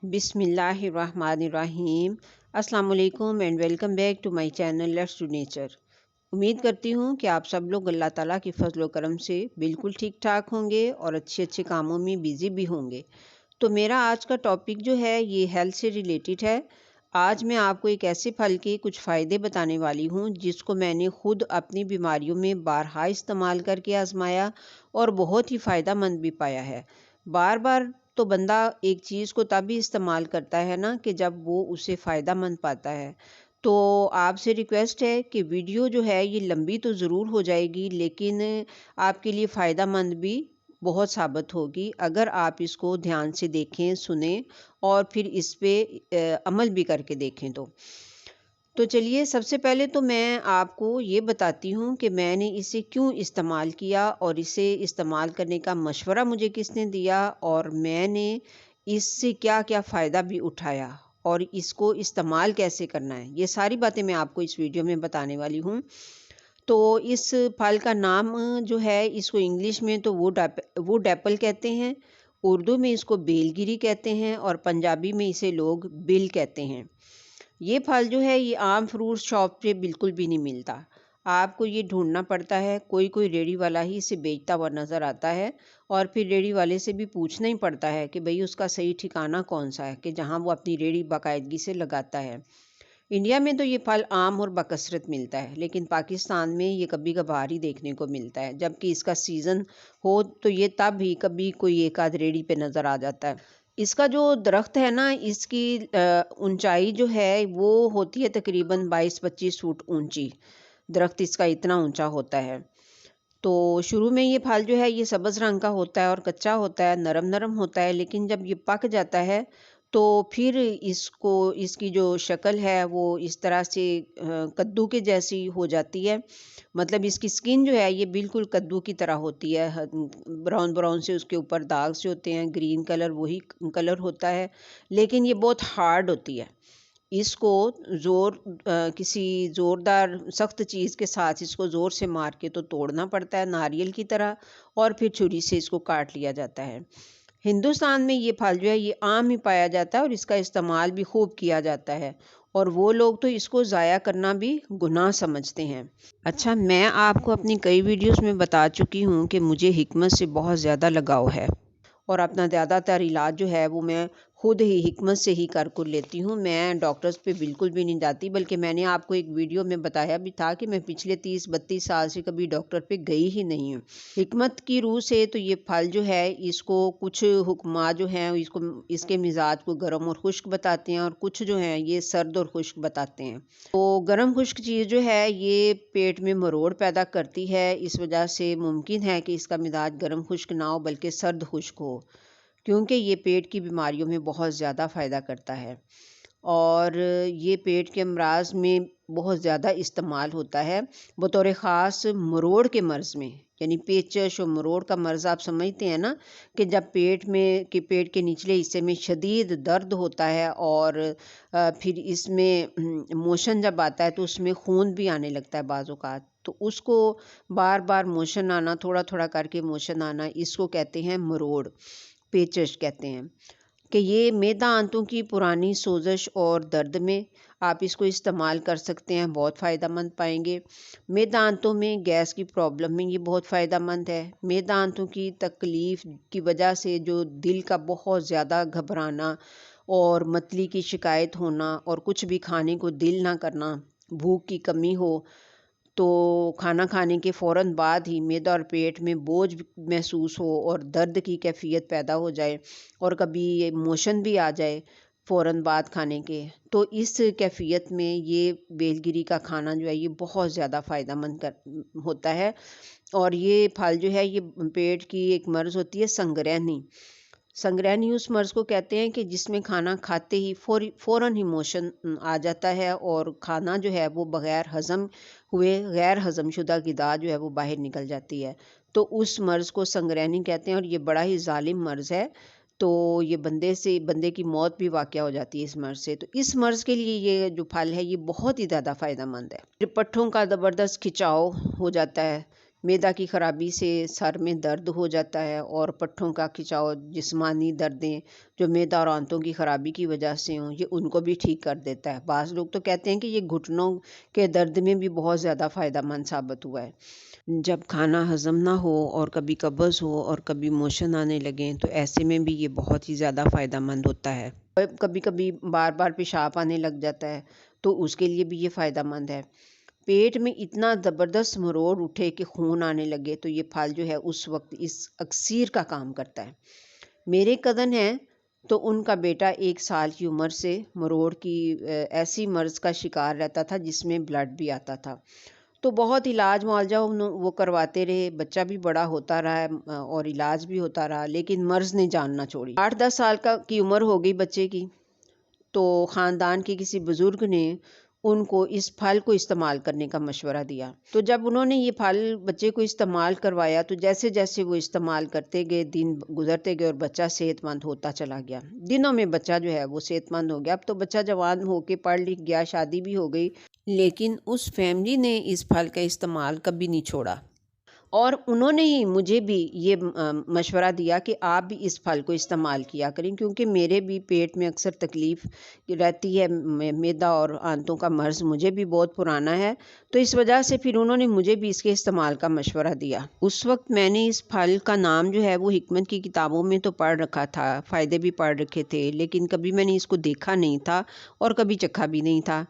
बिस्मिल्लाहिर्रहमानिर्रहीम। अस्सलाम वालेकुम and welcome back to my channel let's do nature. उम्मीद करती हूँ कि आप सब लोग अल्लाह ताला की फजल करम से बिल्कुल ठीक ठाक होंगे और अच्छे अच्छे कामों में बिज़ी भी होंगे। तो मेरा आज का टॉपिक जो है ये हेल्थ से रिलेटेड है। आज मैं आपको एक ऐसे फल के कुछ फ़ायदे बताने वाली हूँ जिसको मैंने ख़ुद अपनी बीमारियों में बारहा इस्तेमाल करके आज़माया और बहुत ही फ़ायदा मंद भी पाया है। बार बार तो बंदा एक चीज़ को तभी इस्तेमाल करता है ना कि जब वो उसे फ़ायदा मंद पाता है। तो आपसे रिक्वेस्ट है कि वीडियो जो है ये लंबी तो ज़रूर हो जाएगी, लेकिन आपके लिए फ़ायदा मंद भी बहुत साबित होगी अगर आप इसको ध्यान से देखें, सुनें और फिर इस पे अमल भी करके देखें। तो चलिए, सबसे पहले तो मैं आपको ये बताती हूँ कि मैंने इसे क्यों इस्तेमाल किया और इसे इस्तेमाल करने का मशवरा मुझे किसने दिया और मैंने इससे क्या-क्या फ़ायदा भी उठाया और इसको इस्तेमाल कैसे करना है। ये सारी बातें मैं आपको इस वीडियो में बताने वाली हूँ। तो इस फल का नाम जो है इसको इंग्लिश में तो वुड एप्पल कहते हैं, उर्दू में इसको बेलगिरी कहते हैं और पंजाबी में इसे लोग बिल कहते हैं। ये फल जो है ये आम फ्रूट शॉप पे बिल्कुल भी नहीं मिलता। आपको ये ढूंढना पड़ता है, कोई कोई रेडी वाला ही इसे बेचता हुआ नज़र आता है और फिर रेडी वाले से भी पूछना ही पड़ता है कि भाई उसका सही ठिकाना कौन सा है कि जहाँ वो अपनी रेडी बाकायदगी से लगाता है। इंडिया में तो ये फल आम और बकसरत मिलता है, लेकिन पाकिस्तान में ये कभी कभार ही देखने को मिलता है। जबकि इसका सीज़न हो तो ये तब ही कभी कोई एक आध रेडी पे नज़र आ जाता है। इसका जो दरख्त है ना, इसकी ऊंचाई जो है वो होती है तकरीबन 22-25 फुट ऊंची। दरख्त इसका इतना ऊंचा होता है। तो शुरू में ये फल जो है ये सब्ज़ रंग का होता है और कच्चा होता है, नरम नरम होता है, लेकिन जब ये पक जाता है तो फिर इसको इसकी जो शक्ल है वो इस तरह से कद्दू के जैसी हो जाती है। मतलब इसकी स्किन जो है ये बिल्कुल कद्दू की तरह होती है। ब्राउन ब्राउन से उसके ऊपर दाग से होते हैं, ग्रीन कलर वही कलर होता है, लेकिन ये बहुत हार्ड होती है। इसको किसी ज़ोरदार सख्त चीज़ के साथ इसको ज़ोर से मार के तो तोड़ना पड़ता है नारियल की तरह, और फिर छुरी से इसको काट लिया जाता है। हिंदुस्तान में ये फल जो है ये आम ही पाया जाता है और इसका इस्तेमाल भी खूब किया जाता है, और वो लोग तो इसको ज़ाया करना भी गुनाह समझते हैं। अच्छा, मैं आपको अपनी कई वीडियोस में बता चुकी हूँ कि मुझे हिकमत से बहुत ज़्यादा लगाव है और अपना ज़्यादातर इलाज जो है वो मैं खुद ही हिकमत से ही कर लेती हूँ। मैं डॉक्टर्स पे बिल्कुल भी नहीं जाती, बल्कि मैंने आपको एक वीडियो में बताया भी था कि मैं पिछले 30-32 साल से कभी डॉक्टर पे गई ही नहीं हूँ। हिकमत की रूह से तो ये फल जो है इसको कुछ हुक्मा जो हैं इसको इसके मिजाज को गर्म और खुश्क बताते हैं और कुछ जो हैं ये सर्द और खुश्क बताते हैं। तो गर्म खुश्क चीज़ जो है ये पेट में मरोड़ पैदा करती है, इस वजह से मुमकिन है कि इसका मिजाज गर्म खुश्क ना हो बल्कि सर्द खुश्क हो, क्योंकि ये पेट की बीमारियों में बहुत ज़्यादा फ़ायदा करता है और ये पेट के अमराज में बहुत ज़्यादा इस्तेमाल होता है बतौर ख़ास मरोड़ के मर्ज़ में। यानी पेचश और मरोड़ का मर्ज़ आप समझते हैं ना, कि जब पेट के निचले हिस्से में शदीद दर्द होता है और फिर इसमें मोशन जब आता है तो उसमें खून भी आने लगता है बाज़ औक़ात, तो उसको बार बार मोशन आना, थोड़ा थोड़ा करके मोशन आना, इसको कहते हैं मरोड़, पेचश कहते हैं। कि ये मैदा आंतों की पुरानी सोजश और दर्द में आप इसको इस्तेमाल कर सकते हैं, बहुत फ़ायदा मंद पाएंगे। मैदा आंतों में गैस की प्रॉब्लम में ये बहुत फ़ायदा मंद है। मैदा आंतों की तकलीफ़ की वजह से जो दिल का बहुत ज़्यादा घबराना और मतली की शिकायत होना और कुछ भी खाने को दिल ना करना, भूख की कमी हो, तो खाना खाने के फ़ौरन बाद ही मैदा और पेट में बोझ महसूस हो और दर्द की कैफ़ियत पैदा हो जाए और कभी मोशन भी आ जाए फ़ौरन बाद खाने के, तो इस कैफ़ियत में ये बेलगिरी का खाना जो है ये बहुत ज़्यादा फ़ायदेमंद होता है। और ये फल जो है ये पेट की एक मर्ज़ होती है संगरैनी। संगरैनी उस मर्ज़ को कहते हैं कि जिसमें खाना खाते ही फ़ौरन ही मोशन आ जाता है और खाना जो है वो बग़ैर हज़म हुए गैर हज़मशुदा ग़िज़ा जो है वो बाहर निकल जाती है। तो उस मर्ज़ को संगरैनी कहते हैं और ये बड़ा ही ज़ालिम मर्ज़ है। तो ये बंदे की मौत भी वाक़या हो जाती है इस मर्ज़ से। तो इस मर्ज़ के लिए ये जो फल है ये बहुत ही ज़्यादा फ़ायदेमंद है। पट्ठों का ज़बरदस्त खिंचाव हो जाता है, मैदा की खराबी से सर में दर्द हो जाता है और पट्ठों का खिंचाव, जिस्मानी दर्दें जो मैदा और आंतों की खराबी की वजह से हों, ये उनको भी ठीक कर देता है। बाज़ लोग तो कहते हैं कि ये घुटनों के दर्द में भी बहुत ज़्यादा फ़ायदेमंद साबित हुआ है। जब खाना हज़म ना हो और कभी कब्ज़ हो और कभी मोशन आने लगें, तो ऐसे में भी ये बहुत ही ज़्यादा फ़ायदेमंद होता है। कभी कभी बार बार पेशाब आने लग जाता है, तो उसके लिए भी ये फ़ायदेमंद है। पेट में इतना ज़बरदस्त मरोड़ उठे कि खून आने लगे, तो ये फल जो है उस वक्त इस अक्सीर का काम करता है। मेरे कज़न हैं, तो उनका बेटा 1 साल की उम्र से मरोड़ की ऐसी मर्ज़ का शिकार रहता था जिसमें ब्लड भी आता था। तो बहुत इलाज मुआवजा वो करवाते रहे, बच्चा भी बड़ा होता रहा है और इलाज भी होता रहा, लेकिन मर्ज़ ने जान ना छोड़ी। 8-10 साल की उम्र हो गई बच्चे की, तो ख़ानदान के किसी बुज़ुर्ग ने उनको इस फल को इस्तेमाल करने का मशवरा दिया। तो जब उन्होंने ये फल बच्चे को इस्तेमाल करवाया, तो जैसे जैसे वो इस्तेमाल करते गए, दिन गुजरते गए और बच्चा सेहतमंद होता चला गया। दिनों में बच्चा जो है वो सेहतमंद हो गया। अब तो बच्चा जवान होके पढ़ लिख गया, शादी भी हो गई, लेकिन उस फैमिली ने इस फल का इस्तेमाल कभी नहीं छोड़ा। और उन्होंने ही मुझे भी ये मशवरा दिया कि आप भी इस फल को इस्तेमाल किया करें, क्योंकि मेरे भी पेट में अक्सर तकलीफ़ रहती है। मैदा और आंतों का मर्ज़ मुझे भी बहुत पुराना है, तो इस वजह से फिर उन्होंने मुझे भी इसके इस्तेमाल का मशवरा दिया। उस वक्त मैंने इस फल का नाम जो है वो हिकमत की किताबों में तो पढ़ रखा था, फ़ायदे भी पढ़ रखे थे, लेकिन कभी मैंने इसको देखा नहीं था और कभी चखा भी नहीं था।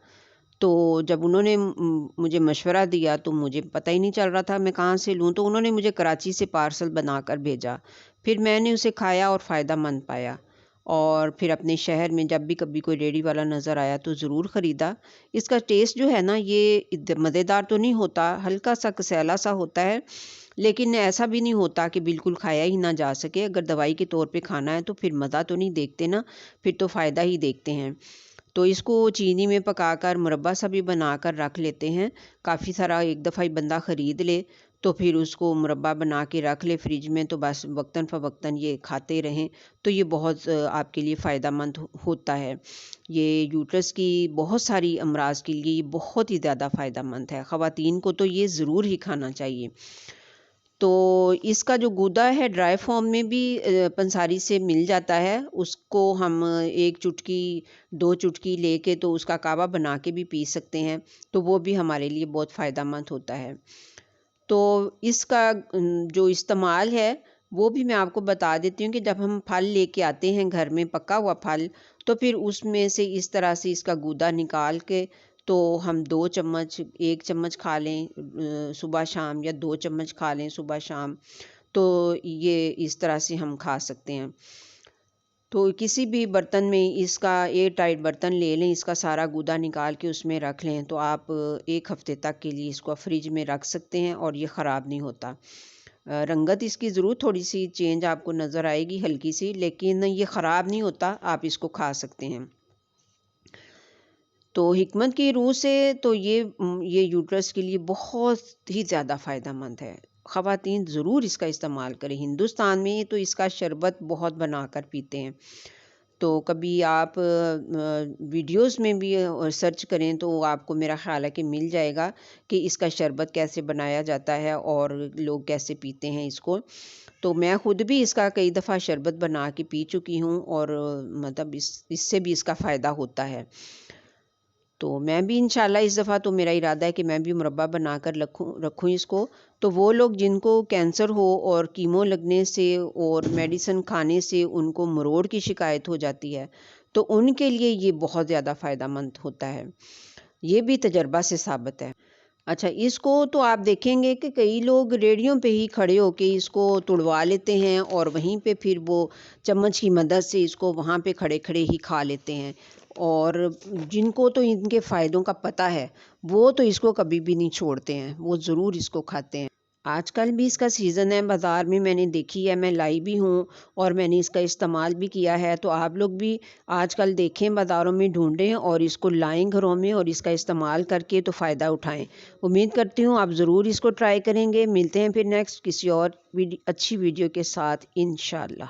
तो जब उन्होंने मुझे मशवरा दिया, तो मुझे पता ही नहीं चल रहा था मैं कहाँ से लूँ, तो उन्होंने मुझे कराची से पार्सल बनाकर भेजा। फिर मैंने उसे खाया और फ़ायदेमंद पाया, और फिर अपने शहर में जब भी कभी कोई रेडी वाला नज़र आया तो ज़रूर ख़रीदा। इसका टेस्ट जो है ना, ये मज़ेदार तो नहीं होता, हल्का सा कसैला सा होता है, लेकिन ऐसा भी नहीं होता कि बिल्कुल खाया ही ना जा सके। अगर दवाई के तौर पे खाना है तो फिर मज़ा तो नहीं देखते ना, फिर तो फ़ायदा ही देखते हैं। तो इसको चीनी में पकाकर मुरब्बा सा भी बनाकर रख लेते हैं। काफ़ी सारा एक दफ़ा ही बंदा ख़रीद ले, तो फिर उसको मुरब्बा बना के रख ले फ्रिज में, तो बस वक्तन फ़वक्तन ये खाते रहें, तो ये बहुत आपके लिए फ़ायदेमंद होता है। ये यूट्रस की बहुत सारी अमराज़ के लिए ये बहुत ही ज़्यादा फ़ायदेमंद है। ख़वातीन को तो ये ज़रूर ही खाना चाहिए। तो इसका जो गूदा है ड्राई फॉर्म में भी पंसारी से मिल जाता है। उसको हम 1 चुटकी 2 चुटकी लेके तो उसका कावा बना के भी पी सकते हैं, तो वो भी हमारे लिए बहुत फ़ायदेमंद होता है। तो इसका जो इस्तेमाल है वो भी मैं आपको बता देती हूँ कि जब हम फल लेके आते हैं घर में, पका हुआ फल, तो फिर उसमें से इस तरह से इसका गूदा निकाल के, तो हम 2 चम्मच 1 चम्मच खा लें सुबह शाम, या 2 चम्मच खा लें सुबह शाम, तो ये इस तरह से हम खा सकते हैं। तो किसी भी बर्तन में इसका एयर टाइट बर्तन ले लें, इसका सारा गूदा निकाल के उसमें रख लें, तो आप 1 हफ़्ते तक के लिए इसको फ्रिज में रख सकते हैं और ये ख़राब नहीं होता। रंगत इसकी ज़रूर थोड़ी सी चेंज आपको नज़र आएगी, हल्की सी, लेकिन ये ख़राब नहीं होता, आप इसको खा सकते हैं। तो हिकमत की रूह से तो ये यूट्रस के लिए बहुत ही ज़्यादा फ़ायदेमंद है। ख़वातीन ज़रूर इसका इस्तेमाल करें। हिंदुस्तान में तो इसका शरबत बहुत बनाकर पीते हैं। तो कभी आप वीडियोज़ में भी सर्च करें तो आपको मेरा ख़्याल है कि मिल जाएगा कि इसका शरबत कैसे बनाया जाता है और लोग कैसे पीते हैं इसको। तो मैं ख़ुद भी इसका कई दफ़ा शरबत बना के पी चुकी हूँ, और मतलब इससे भी इसका फ़ायदा होता है। तो मैं भी इंशाल्लाह इस दफ़ा तो मेरा इरादा है कि मैं भी मुरब्बा बनाकर रखूँ इसको। तो वो लोग जिनको कैंसर हो और कीमो लगने से और मेडिसिन खाने से उनको मरोड़ की शिकायत हो जाती है, तो उनके लिए ये बहुत ज़्यादा फ़ायदेमंद होता है। ये भी तजर्बा से साबित है। अच्छा, इसको तो आप देखेंगे कि कई लोग रेडियों पे ही खड़े होके इसको तुड़वा लेते हैं और वहीं पे फिर वो चम्मच की मदद से इसको वहाँ पे खड़े-खड़े ही खा लेते हैं, और जिनको तो इनके फ़ायदों का पता है, वो तो इसको कभी भी नहीं छोड़ते हैं, वो ज़रूर इसको खाते हैं। आजकल भी इसका सीज़न है, बाज़ार में मैंने देखी है, मैं लाई भी हूँ और मैंने इसका इस्तेमाल भी किया है। तो आप लोग भी आजकल देखें, बाज़ारों में ढूँढें और इसको लाएँ घरों में और इसका इस्तेमाल करके तो फ़ायदा उठाएँ। उम्मीद करती हूँ आप ज़रूर इसको ट्राई करेंगे। मिलते हैं फिर नेक्स्ट किसी और अच्छी वीडियो के साथ इंशाअल्लाह।